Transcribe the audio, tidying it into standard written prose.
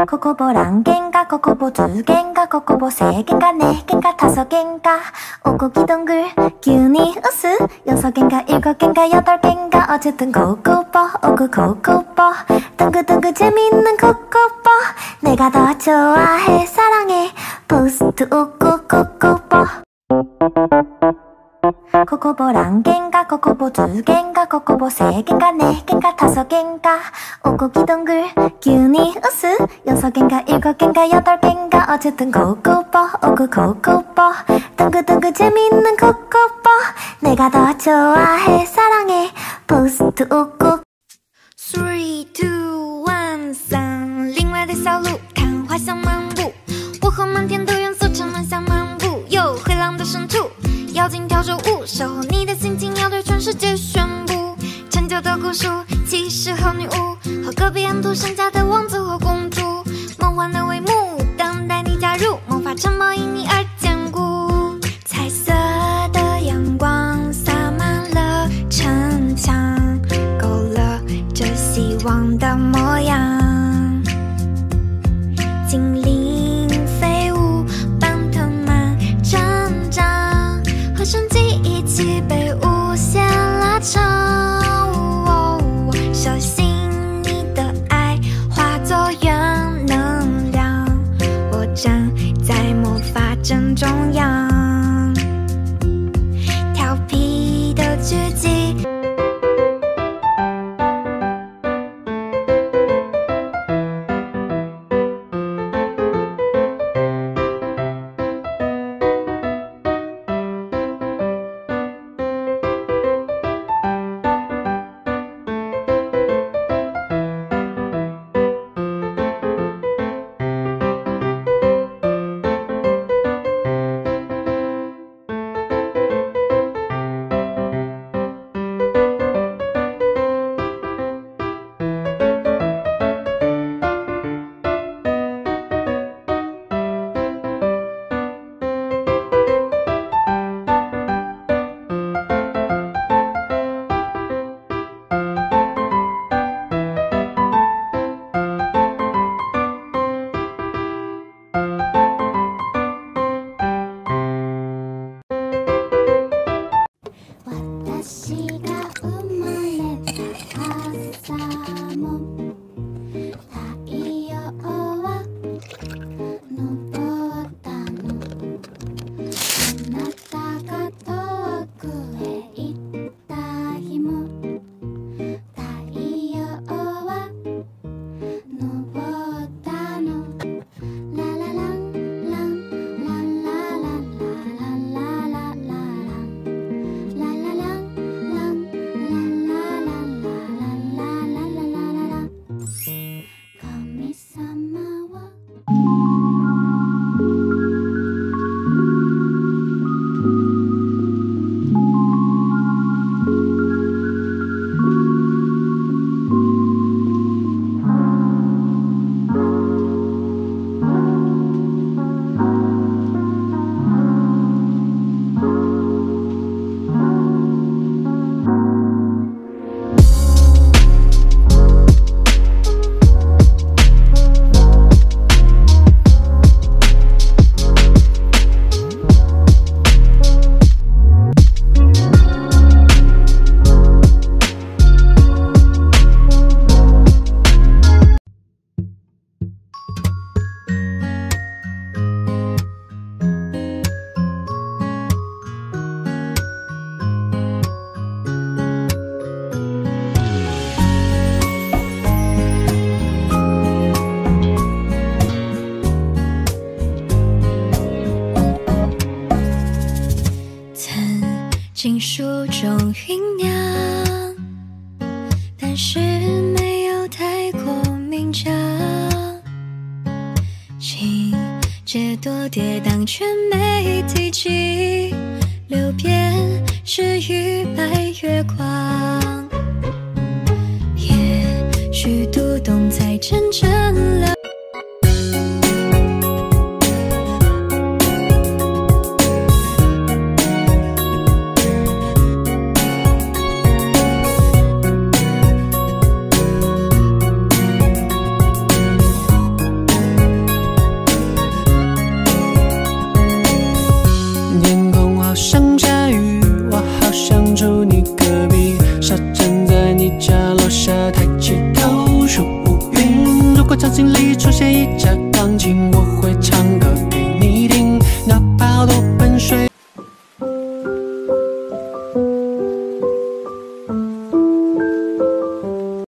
코코보랑겐가 코코보두겐가 코코보세겐가 네겐가 다섯겐가 오고기동글 균이 우스 여섯겐가 일곱겐가 여덟겐가 어쨌든 코코보 오구 코코보 둥글둥글 재밌는 코코보 내가 더 좋아해 사랑해 포스트 오구 코코보 코코보랑겐가 코코보두겐가 코코보세겐가 네겐가 다섯겐가 오고기동글 균이 우스 여섯겐가 일곱겐가 여덟겐가 어쨌든 코코보 오구 코코보 둥글둥글 재밌는 코코보 내가 더 좋아해 사랑해 포스트 오구 3, 2, 1， 3，另外的小路看花香漫步，我和满天的元素充满想漫步，有灰狼的深处，妖精跳着舞，守候你的心情要对全世界宣布，陈旧的古书，骑士和女巫，和隔壁安徒生家的王子和公主，梦幻的帷幕等待你加入，魔法城堡因你而坚固，彩色的阳光洒满了城墙，勾勒着希望的模样，精灵飞舞般藤蔓成长，和生机一起被无限拉长，小心你的爱化作原能量，我站在魔法阵中央，调皮的狙击。情书中酝酿，但是没有太过明讲，情节多跌宕却没提及，流变是与白月光，也许读懂才真正了。沙站在你家楼下抬起头数乌云，如果场景里出现一架